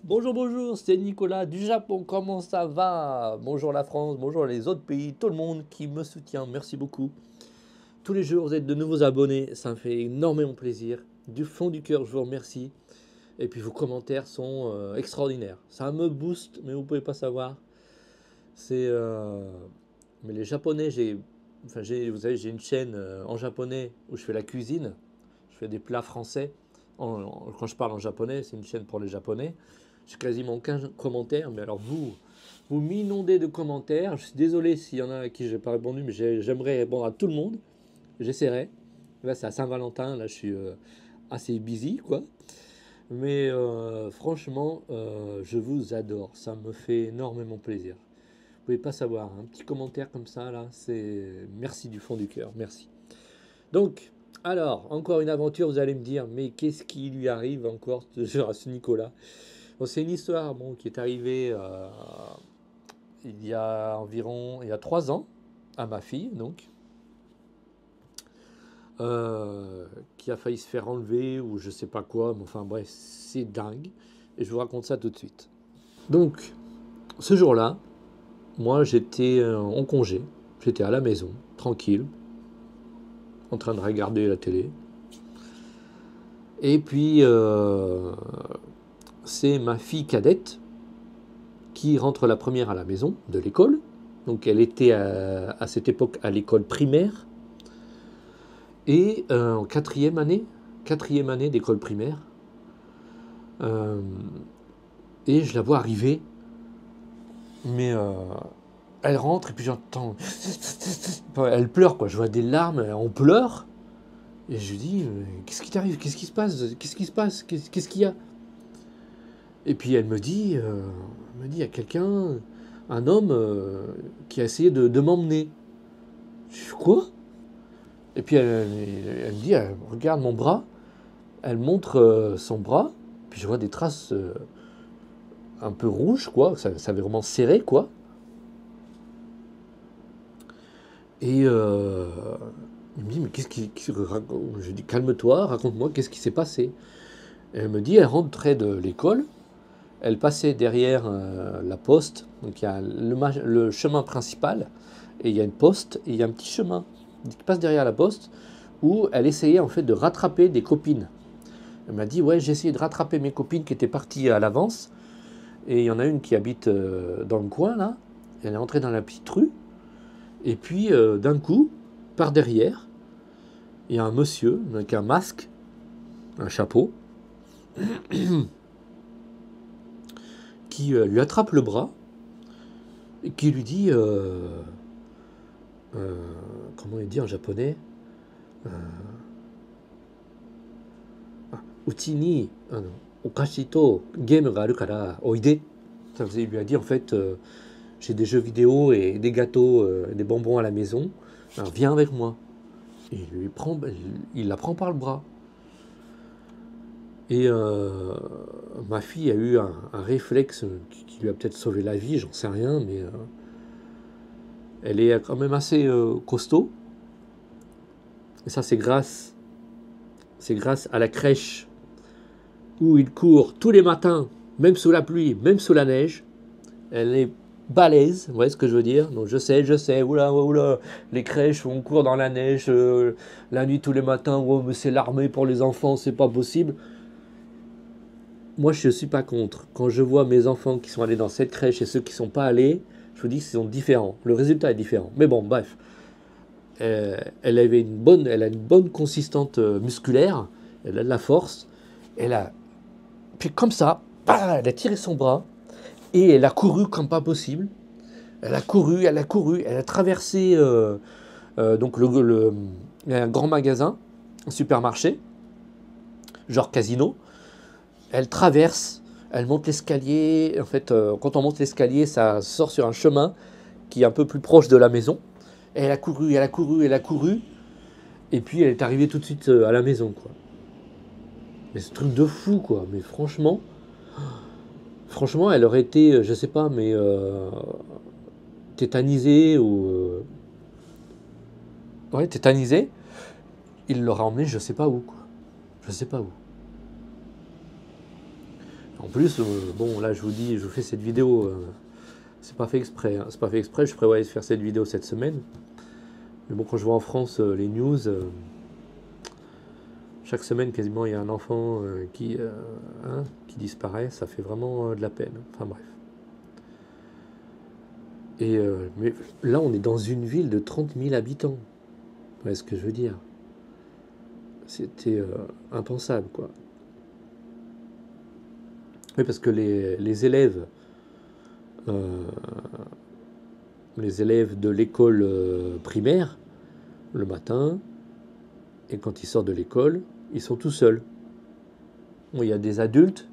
Bonjour, bonjour, c'est Nicolas du Japon, comment ça va? Bonjour la France, bonjour les autres pays, tout le monde qui me soutient, merci beaucoup. Tous les jours, vous êtes de nouveaux abonnés, ça me fait énormément plaisir. Du fond du cœur, je vous remercie. Et puis vos commentaires sont extraordinaires. Ça me booste, mais vous pouvez pas savoir. C'est... Mais les Japonais, vous savez, j'ai une chaîne en japonais où je fais la cuisine. Je fais des plats français. Quand je parle en japonais, c'est une chaîne pour les Japonais. J'ai quasiment aucun commentaire, mais alors vous m'inondez de commentaires. Je suis désolé s'il y en a à qui je n'ai pas répondu, mais j'aimerais répondre à tout le monde. J'essaierai. Là, c'est à Saint-Valentin, là, je suis assez busy, quoi. Mais franchement, je vous adore. Ça me fait énormément plaisir. Vous pouvez pas savoir. Un petit commentaire comme ça, là, c'est merci du fond du cœur. Merci. Donc, alors, encore une aventure, vous allez me dire, mais qu'est-ce qui lui arrive encore à ce Nicolas? Bon, c'est une histoire bon, qui est arrivée il y a 3 ans à ma fille, donc, qui a failli se faire enlever ou je sais pas quoi, mais enfin bref, c'est dingue. Et je vous raconte ça tout de suite. Donc, ce jour-là, moi j'étais en congé, j'étais à la maison, tranquille, en train de regarder la télé. Et puis, c'est ma fille cadette qui rentre la première à la maison de l'école. Donc elle était à cette époque à l'école primaire. Et en quatrième année d'école primaire. Et je la vois arriver. Mais elle rentre et puis j'entends... Elle pleure quoi, je vois des larmes, on pleure. Et je lui dis, qu'est-ce qui t'arrive? Qu'est-ce qui se passe? Qu'est-ce qui se passe? Qu'est-ce qu'il y a? Et puis elle me dit, il y a quelqu'un, un homme qui a essayé de m'emmener. Je dis, quoi? Et puis elle me dit, elle regarde mon bras, elle montre son bras, puis je vois des traces un peu rouges, quoi, ça avait vraiment serré, quoi. Et il me dit, mais je dis, calme-toi, raconte-moi, qu'est-ce qui s'est passé? Et elle me dit, elle rentrait de l'école, elle passait derrière la poste, donc il y a le chemin principal, et il y a une poste, et il y a un petit chemin qui passe derrière la poste, où elle essayait en fait de rattraper des copines. Elle m'a dit, ouais, j'ai essayé de rattraper mes copines qui étaient parties à l'avance, et il y en a une qui habite dans le coin, là, elle est entrée dans la petite rue, et puis d'un coup, par derrière, il y a un monsieur avec un masque, un chapeau, qui lui attrape le bras, et qui lui dit, comment il dit en japonais, Uchi ni okashi to game ga aru kara oide. Il lui a dit en fait, j'ai des jeux vidéo et des gâteaux, des bonbons à la maison, alors viens avec moi. Et il la prend par le bras. Et ma fille a eu un réflexe qui lui a peut-être sauvé la vie, j'en sais rien, mais elle est quand même assez costaud. Et ça, c'est grâce à la crèche où il court tous les matins, même sous la pluie, même sous la neige. Elle est balèze, vous voyez ce que je veux dire? Donc je sais, oula, oula, les crèches où on court dans la neige, la nuit tous les matins, oh, mais c'est l'armée pour les enfants, c'est pas possible. Moi, je ne suis pas contre. Quand je vois mes enfants qui sont allés dans cette crèche et ceux qui ne sont pas allés, je vous dis qu'ils sont différents. Le résultat est différent. Mais bon, bref. Elle a une bonne consistante musculaire. Elle a de la force. Puis comme ça, elle a tiré son bras et elle a couru comme pas possible. Elle a couru, elle a traversé donc il y a un grand magasin, un supermarché, genre casino. Elle traverse, elle monte l'escalier. En fait, quand on monte l'escalier, ça sort sur un chemin qui est un peu plus proche de la maison. Et elle a couru, elle a couru, elle a couru. Et puis elle est arrivée tout de suite à la maison, quoi. Mais ce truc de fou, quoi. Mais franchement, elle aurait été, je sais pas, mais tétanisée ou ouais, tétanisée. Il l'aurait emmenée, je sais pas où, quoi. Je sais pas où. En plus, bon, là, je vous dis, je vous fais cette vidéo, c'est pas fait exprès, hein. C'est pas fait exprès, je prévoyais de faire cette vidéo cette semaine. Mais bon, quand je vois en France les news, chaque semaine, quasiment, il y a un enfant qui disparaît, ça fait vraiment de la peine. Enfin bref. Mais là, on est dans une ville de 30 000 habitants. Vous voyez ce que je veux dire? C'était impensable, quoi. Oui, parce que les élèves de l'école primaire, le matin, et quand ils sortent de l'école, ils sont tout seuls. Bon, il y a des adultes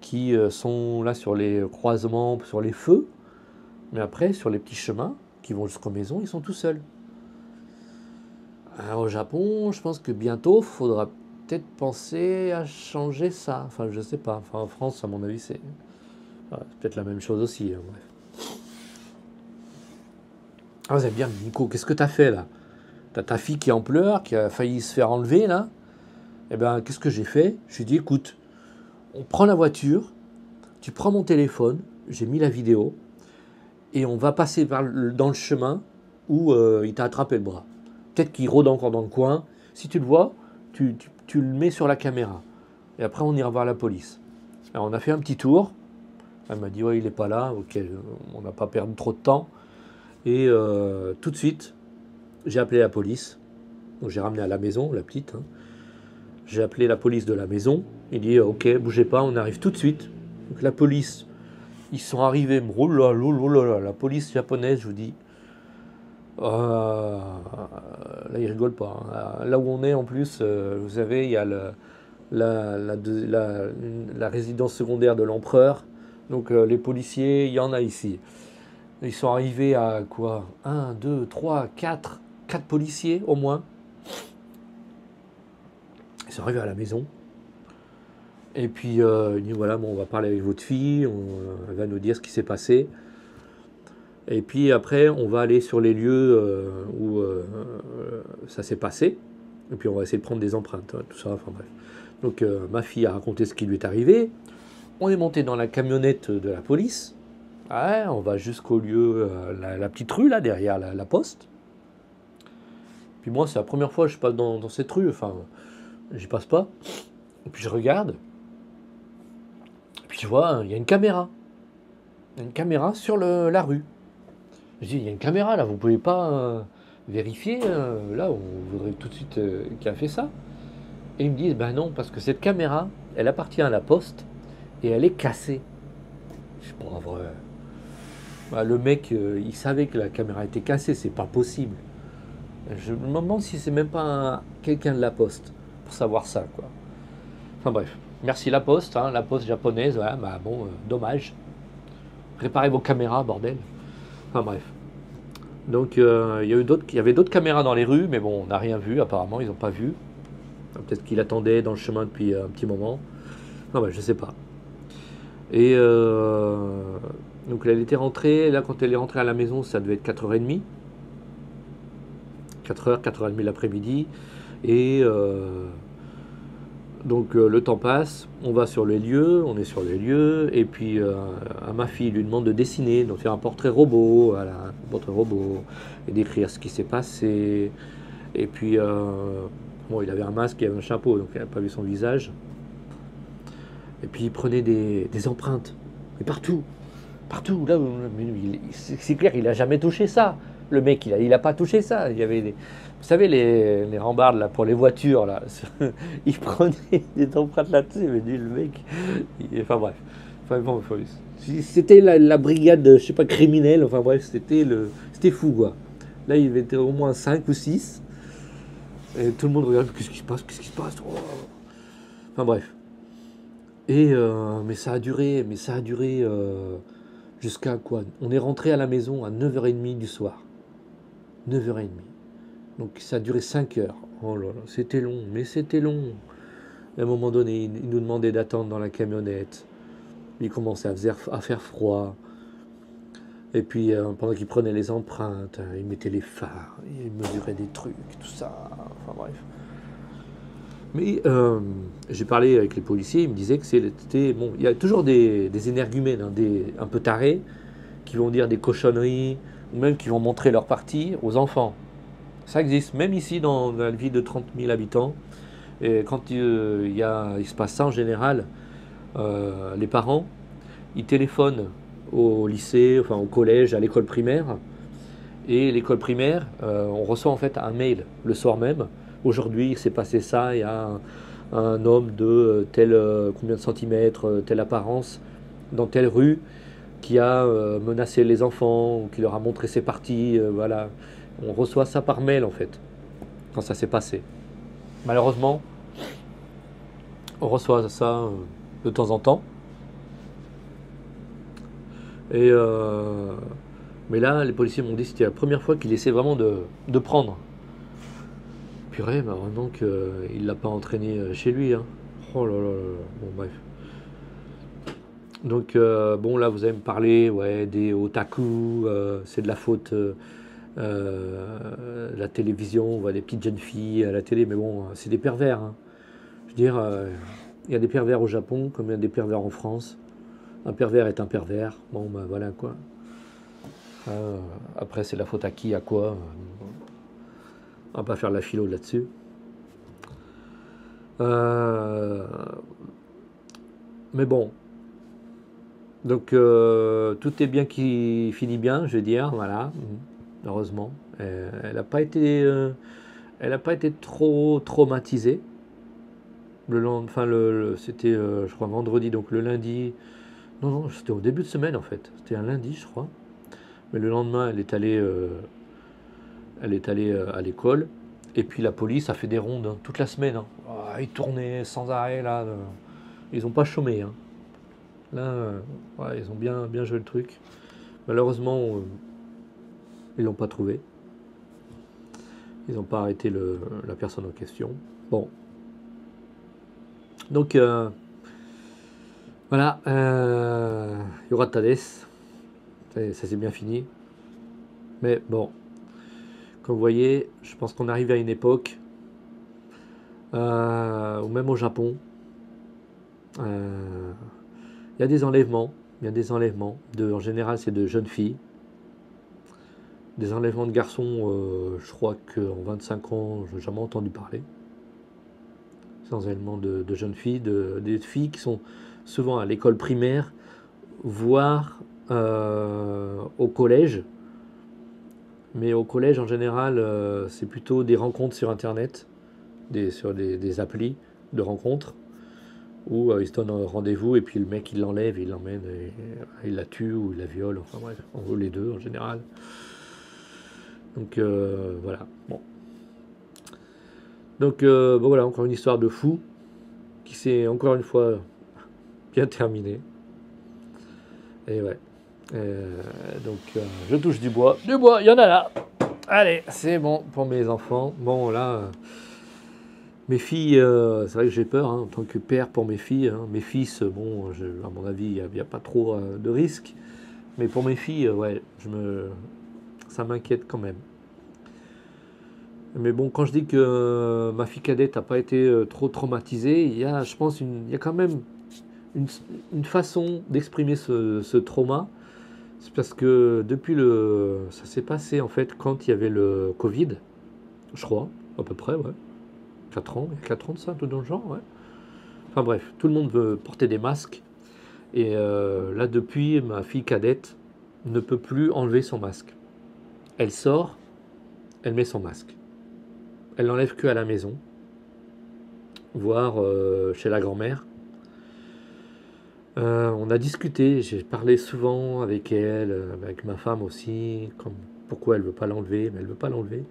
qui sont là sur les croisements, sur les feux, mais après, sur les petits chemins qui vont jusqu'aux maisons, ils sont tout seuls. Alors, au Japon, je pense que bientôt, il faudra peut-être penser à changer ça. Enfin, je sais pas. Enfin, en France, à mon avis, c'est peut-être la même chose aussi, hein, bref. Ah, vous allez bien, Nico, qu'est-ce que t'as fait là? T'as ta fille qui est en pleurs, qui a failli se faire enlever là. Eh ben, qu'est-ce que j'ai fait? Je lui ai dit, écoute, on prend la voiture, tu prends mon téléphone, j'ai mis la vidéo, et on va passer dans le chemin où il t'a attrapé le bras. Peut-être qu'il rôde encore dans le coin. Si tu le vois, tu le mets sur la caméra. Et après, on ira voir la police. Alors, on a fait un petit tour. Elle m'a dit, ouais, il n'est pas là. Ok, on n'a pas perdu trop de temps. Et tout de suite, j'ai appelé la police. Donc, j'ai ramené à la maison, la petite. Hein. J'ai appelé la police de la maison. Il dit, ok, bougez pas, on arrive tout de suite. Donc, la police, ils sont arrivés. Oh là là là, la police japonaise, je vous dis. Là, ils rigolent pas. Hein. Là où on est, en plus, vous savez, il y a la résidence secondaire de l'empereur. Donc, les policiers, il y en a ici. Ils sont arrivés à quoi? 1, 2, 3, 4 policiers au moins. Ils sont arrivés à la maison. Et puis, il dit voilà, bon, on va parler avec votre fille, elle va nous dire ce qui s'est passé. Et puis après, on va aller sur les lieux où ça s'est passé. Et puis on va essayer de prendre des empreintes, hein, tout ça, enfin bref. Donc ma fille a raconté ce qui lui est arrivé. On est monté dans la camionnette de la police. Ouais, on va jusqu'au lieu, la petite rue là, derrière la poste. Puis moi, c'est la première fois que je passe dans cette rue. Enfin, j'y passe pas. Et puis je regarde. Et puis je vois, il y a une caméra. Il y a une caméra sur la rue. Je dis, il y a une caméra là, vous pouvez pas vérifier. Là, on voudrait tout de suite qui a fait ça. Et ils me disent, ben non, parce que cette caméra, elle appartient à la poste et elle est cassée. C'est pas vrai. Bah, le mec, il savait que la caméra était cassée, c'est pas possible. Je me demande si c'est même pas quelqu'un de la poste pour savoir ça, quoi. Enfin bref, merci la poste, hein, la poste japonaise, ouais, bah bon, dommage. Réparez vos caméras, bordel. Enfin bref. Donc il y avait d'autres caméras dans les rues, mais bon, on n'a rien vu, apparemment, ils n'ont pas vu. Peut-être qu'il attendait dans le chemin depuis un petit moment. Non, bah, je sais pas. Et donc elle était rentrée, là quand elle est rentrée à la maison, ça devait être 4h30. 4h, 4h30 l'après-midi. Et donc le temps passe, on va sur les lieux, on est sur les lieux, et puis à ma fille, il lui demande de dessiner, donc faire un portrait robot, voilà, un portrait robot, et d'écrire ce qui s'est passé. Et puis, bon, il avait un masque, il avait un chapeau, donc elle n'a pas vu son visage. Et puis il prenait des empreintes, et partout, là, c'est clair, il n'a jamais touché ça. Le mec, il a pas touché ça. Il y avait vous savez, les rambardes là, pour les voitures, là, il prenait des empreintes là-dessus, mais le mec, enfin bref. Enfin, bon, c'était la brigade, je sais pas, criminelle, enfin bref, c'était fou, quoi. Là, il y avait au moins 5 ou 6, et tout le monde regarde, qu'est-ce qui se passe, oh. Enfin bref. Et, mais ça a duré, jusqu'à quoi? On est rentré à la maison à 9h30 du soir. 9h30. Donc ça a duré 5 heures. Oh là là, c'était long, mais c'était long. À un moment donné, il nous demandait d'attendre dans la camionnette. Il commençait à faire froid. Et puis pendant qu'il prenait les empreintes, il mettait les phares, il mesurait des trucs, tout ça. Enfin bref. Mais j'ai parlé avec les policiers, ils me disaient que c'était... Bon, il y a toujours des énergumènes, hein, un peu tarés, qui vont dire des cochonneries, ou même qui vont montrer leur parti aux enfants. Ça existe, même ici dans la ville de 30 000 habitants. Et quand il se passe ça en général, les parents, ils téléphonent au lycée, enfin au collège, à l'école primaire. Et l'école primaire, on reçoit en fait un mail le soir même. Aujourd'hui, il s'est passé ça, il y a un homme de tel combien de centimètres, telle apparence, dans telle rue, qui a menacé les enfants, ou qui leur a montré ses parties, voilà. On reçoit ça par mail en fait, quand ça s'est passé. Malheureusement, on reçoit ça de temps en temps. Et mais là, les policiers m'ont dit que c'était la première fois qu'il essaie vraiment de prendre. Purée, bah vraiment qu'il l'a pas entraîné chez lui, hein. Oh là là là là. Bon, bref. Donc, bon, là, vous allez me parler, ouais, des otaku, c'est de la faute de la télévision, on voit des petites jeunes filles à la télé, mais bon, c'est des pervers, hein. Je veux dire, il y a des pervers au Japon comme il y a des pervers en France. Un pervers est un pervers. Bon, ben voilà quoi. Euh, Après, c'est la faute à qui, à quoi. On va pas faire la philo là-dessus. Euh, mais bon, donc tout est bien qui finit bien, je veux dire, voilà. Heureusement, elle n'a pas été, elle a pas été trop traumatisée. Enfin, c'était, je crois, vendredi, donc le lundi. Non, non, c'était au début de semaine en fait. C'était un lundi, je crois. Mais le lendemain, elle est allée à l'école. Et puis la police a fait des rondes hein, toute la semaine, hein. Ah, ils tournaient sans arrêt là. Ils n'ont pas chômé, hein. Là, ouais, ils ont bien, bien joué le truc. Malheureusement, ils l'ont pas trouvé. Ils n'ont pas arrêté la personne en question. Bon, donc voilà, il y aura Thalès. Ça s'est bien fini. Mais bon, comme vous voyez, je pense qu'on arrive à une époque, ou même au Japon, euh, il y a des enlèvements. Il y a des enlèvements. En général, c'est de jeunes filles. Des enlèvements de garçons, je crois qu'en 25 ans, je n'ai jamais entendu parler. Des enlèvements de jeunes filles, des filles qui sont souvent à l'école primaire, voire au collège. Mais au collège, en général, c'est plutôt des rencontres sur Internet, sur des applis de rencontres, où ils se donnent un rendez-vous et puis le mec il l'enlève, il l'emmène, et il la tue ou il la viole, enfin bref, en gros les deux en général. Donc voilà. Bon. Donc bon, voilà, encore une histoire de fou qui s'est encore une fois bien terminée. Et ouais. Donc je touche du bois. Du bois, il y en a là. Allez, c'est bon pour mes enfants. Bon là, mes filles, c'est vrai que j'ai peur hein, en tant que père pour mes filles, hein. Mes fils, bon, à mon avis, il n'y a pas trop de risques. Mais pour mes filles, ouais, ça m'inquiète quand même. Mais bon, quand je dis que ma fille cadette n'a pas été trop traumatisée, il y a, je pense, il y a quand même une, une façon d'exprimer ce trauma. C'est parce que ça s'est passé en fait quand il y avait le Covid, je crois, à peu près, ouais. 4 ans, il y a 4 ans de ça, tout dans le genre, ouais. Enfin bref, tout le monde veut porter des masques. Et là, depuis, ma fille cadette ne peut plus enlever son masque. Elle sort, elle met son masque. Elle l'enlève que à la maison, voire chez la grand-mère. On a discuté, j'ai parlé souvent avec elle, avec ma femme aussi, comme pourquoi elle veut pas l'enlever, mais elle veut pas l'enlever.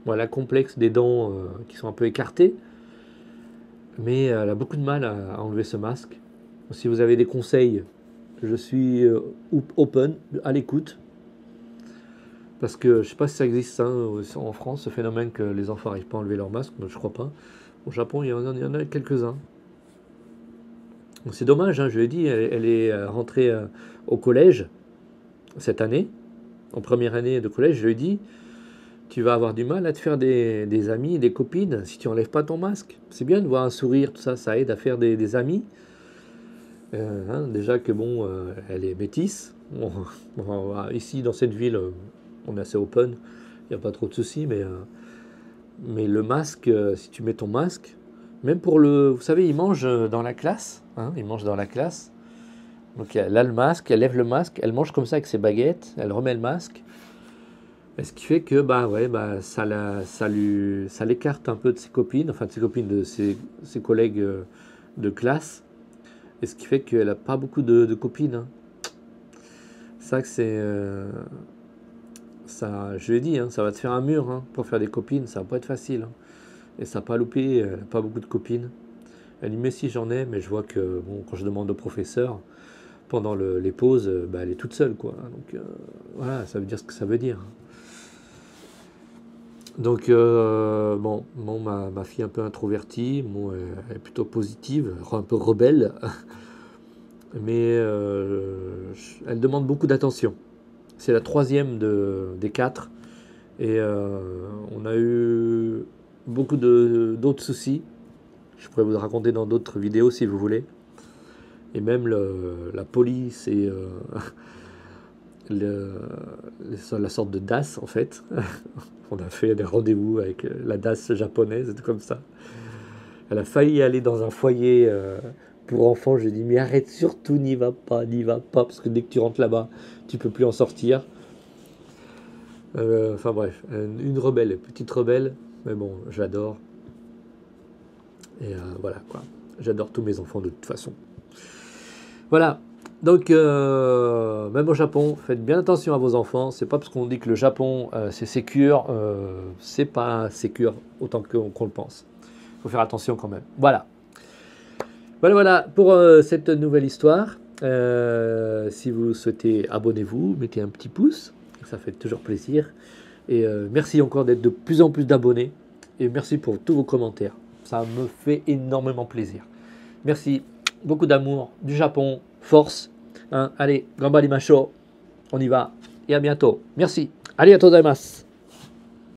Bon, elle a complexe des dents qui sont un peu écartées, mais elle a beaucoup de mal à enlever ce masque. Si vous avez des conseils, je suis open, à l'écoute, parce que je ne sais pas si ça existe hein, en France, ce phénomène que les enfants n'arrivent pas à enlever leur masque, mais je crois pas. Au Japon, il y en a quelques-uns. C'est dommage, hein, je l'ai dit, elle est rentrée au collège cette année, en première année de collège, je lui ai dit, tu vas avoir du mal à te faire des amis, des copines si tu enlèves pas ton masque. C'est bien de voir un sourire, tout ça, ça aide à faire des amis. Déjà que bon, elle est métisse. Ici, dans cette ville, on est assez open, il n'y a pas trop de soucis, mais le masque, si tu mets ton masque, même pour le... Vous savez, ils mangent dans la classe, hein, ils mangent dans la classe. Donc elle a le masque, elle lève le masque, elle mange comme ça avec ses baguettes, elle remet le masque. Et ce qui fait que bah ouais, bah, ça l'écarte un peu de ses copines, enfin de ses copines, de ses collègues de classe. Et ce qui fait qu'elle n'a pas beaucoup de copines, hein. Ça que c'est... ça, je lui ai dit, hein, ça va te faire un mur, hein, pour faire des copines, ça va pas être facile, hein. Et ça n'a pas loupé, elle n'a pas beaucoup de copines. Elle dit mais si j'en ai, mais je vois que bon, quand je demande au professeur, pendant les pauses, bah, elle est toute seule, quoi. Donc voilà, ça veut dire ce que ça veut dire. Donc bon, ma fille un peu introvertie, bon, elle est plutôt positive, un peu rebelle, mais elle demande beaucoup d'attention. C'est la troisième des quatre, et on a eu beaucoup d'autres soucis. Je pourrais vous raconter dans d'autres vidéos si vous voulez. Et même la police et la sorte de DAS en fait. On a fait des rendez-vous avec la DAS japonaise et tout comme ça. Elle a failli aller dans un foyer pour enfants. J'ai dit mais arrête surtout, n'y va pas, parce que dès que tu rentres là-bas, tu peux plus en sortir. Enfin bref, une rebelle, petite rebelle, mais bon, j'adore. Et voilà quoi, j'adore tous mes enfants de toute façon. Voilà, donc même au Japon, faites bien attention à vos enfants. C'est pas parce qu'on dit que le Japon c'est sécure, c'est pas sécure autant qu'on le pense. Il faut faire attention quand même. Voilà, voilà pour cette nouvelle histoire. Si vous souhaitez, abonnez-vous, mettez un petit pouce, ça fait toujours plaisir. Et merci encore d'être de plus en plus d'abonnés. Et merci pour tous vos commentaires. Ça me fait énormément plaisir. Merci, beaucoup d'amour, du Japon, force. Hein, allez, gambarimasu, on y va. Et à bientôt. Merci. Arigatou gozaimasu.